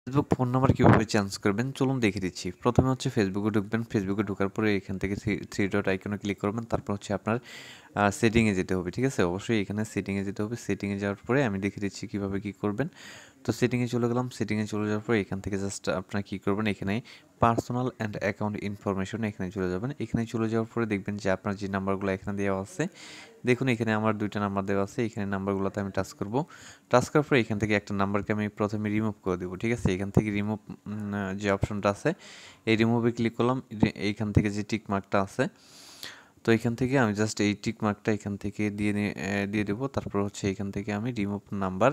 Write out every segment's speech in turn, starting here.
Facebook phone number কীভাবে change করবেন চলুন দেখে দিচ্ছি। প্রথমে হচ্ছে ফেসবুকে ঢুকবেন, ফেসবুকে ঢোকার পরে এখান থেকে থ্রি ডট আইকনে ক্লিক করবেন, তারপর হচ্ছে আপনার সেটিংয়ে যেতে হবে, ঠিক আছে? অবশ্যই এখানে সেটিংয়ে যেতে হবে। সেটিংয়ে যাওয়ার পরে আমি দেখে দিচ্ছি কীভাবে কী করবেন। তো সেটিংয়ে চলে গেলাম। সেটিংয়ে চলে যাওয়ার পরে এখান থেকে জাস্ট আপনারা কী করবেন, এখানে পার্সোনাল অ্যান্ড অ্যাকাউন্ট ইনফরমেশন এখানে চলে যাবেন। এখানে চলে যাওয়ার পরে দেখবেন যে আপনার যে নাম্বারগুলো এখানে দেওয়া আছে, দেখুন এখানে আমার 2টা নাম্বার দেওয়া আছে। এখানে নাম্বারগুলোতে আমি টাচ করব। টাচ করার পরে এখান থেকে একটা নাম্বারকে আমি প্রথমে রিমুভ করে দেবো, ঠিক আছে? এখান থেকে রিমুভ যে অপশনটা আছে, এই রিমুভে ক্লিক করলাম। এইখান থেকে যে টিক মার্কটা আছে, তো এখান থেকে আমি জাস্ট এই টিক মার্কটা এখান থেকে দিয়ে দেবো। তারপর হচ্ছে এখান থেকে আমি রিমুভ নাম্বার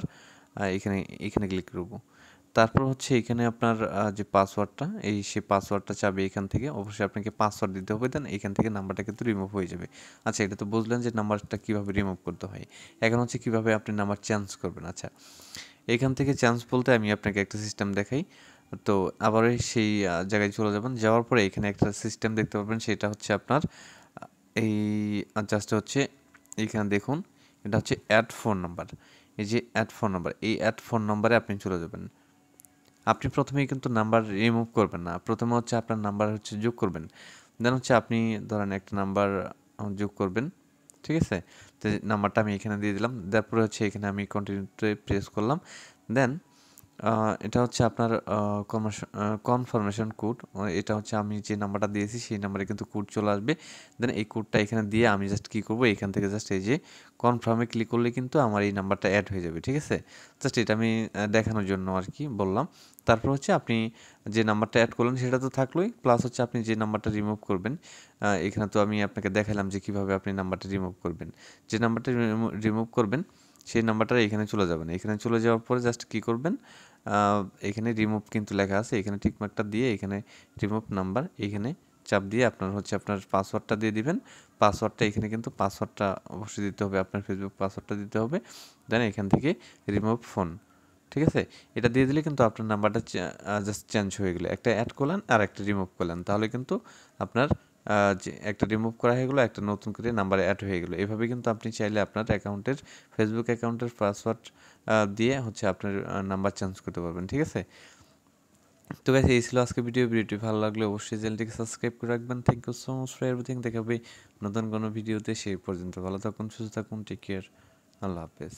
এখানে এখানে ক্লিক করব। তারপর হচ্ছে এখানে আপনার যে পাসওয়ার্ডটা, সেই পাসওয়ার্ডটা চাবে এখান থেকে। অবশ্যই আপনাকে পাসওয়ার্ড দিতে হবে, দেন এখান থেকে নাম্বারটা কিন্তু রিমুভ হয়ে যাবে। আচ্ছা, এটা তো বুঝলেন যে নাম্বারটা কীভাবে রিমুভ করতে হয়। এখন হচ্ছে কীভাবে আপনি নাম্বার চেঞ্জ করবেন। আচ্ছা, এখান থেকে চেঞ্জ বলতে আমি আপনাকে একটা সিস্টেম দেখাই। তো আবার সেই জায়গায় চলে যাবেন। যাওয়ার পরে এখানে একটা সিস্টেম দেখতে পাবেন, সেটা হচ্ছে আপনার এই জাস্ট হচ্ছে এইখানে দেখুন, এটা হচ্ছে অ্যাড ফোন নাম্বার। এই যে অ্যাড ফোন নাম্বার, এই অ্যাড ফোন নাম্বারে আপনি চলে যাবেন। আপনি প্রথমেই কিন্তু নাম্বার রিমুভ করবেন না, প্রথমে হচ্ছে আপনার নাম্বার হচ্ছে যোগ করবেন। দেন হচ্ছে আপনি ধরেন একটা নাম্বার যোগ করবেন, ঠিক আছে? তো নাম্বারটা আমি এখানে দিয়ে দিলাম। তারপরে হচ্ছে এখানে আমি কন্টিনিউতে প্রেস করলাম। দেন এটা হচ্ছে আপনার কনফার্মেশন কোড। এটা হচ্ছে আমি যে নাম্বারটা দিয়েছি সেই নাম্বারে কিন্তু কোড চলে আসবে। দেন এই কোডটা এখানে দিয়ে আমি জাস্ট কী করবো, এখান থেকে জাস্ট এই যে কনফার্মে ক্লিক করলে কিন্তু আমার এই নাম্বারটা অ্যাড হয়ে যাবে, ঠিক আছে? জাস্ট এটা আমি দেখানোর জন্য আর কি বললাম। তারপর হচ্ছে আপনি যে নাম্বারটা অ্যাড করলেন সেটা তো থাকলোই, প্লাস হচ্ছে আপনি যে নাম্বারটা রিমুভ করবেন, এখানে তো আমি আপনাকে দেখালাম যে কীভাবে আপনি নাম্বারটা রিমুভ করবেন। যে নাম্বারটা রিমুভ করবেন সেই নাম্বারটা এখানে চলে যাবেন। এখানে চলে যাওয়ার পরে জাস্ট কী করবেন, এখানে রিমুভ কিন্তু লেখা আছে, এখানে টিকমার্কটা দিয়ে এখানে রিমুভ নাম্বার এখানে চাপ দিয়ে আপনার হচ্ছে আপনার পাসওয়ার্ডটা দিয়ে দিবেন। পাসওয়ার্ডটা এখানে কিন্তু পাসওয়ার্ডটা অবশ্যই দিতে হবে, আপনার ফেসবুক পাসওয়ার্ডটা দিতে হবে। দেন এখান থেকে রিমুভ ফোন, ঠিক আছে? এটা দিয়ে দিলে কিন্তু আপনার নাম্বারটা জাস্ট চেঞ্জ হয়ে গেলো। একটা অ্যাড করলেন আর একটা রিমুভ করলেন, তাহলে কিন্তু আপনার যে একটা রিমুভ করা হয়ে গেলো, একটা নতুন করে নাম্বারে অ্যাড হয়ে গেলো। এভাবে কিন্তু আপনি চাইলে আপনার অ্যাকাউন্টের ফেসবুক অ্যাকাউন্টের পাসওয়ার্ড দিয়ে হচ্ছে আপনার নাম্বার চেঞ্জ করতে পারবেন, ঠিক আছে? তো গাইস, এই ছিল আজকে ভিডিওটি ভালো লাগলে অবশ্যই চ্যানেলটিকে সাবস্ক্রাইব করে রাখবেন। Thank you so much for everything. দেখা হবে নতুন কোনো ভিডিওতে। সেই পর্যন্ত ভালো থাকুন, সুস্থ থাকুন, টেক কেয়ার, আল্লাহ হাফেজ।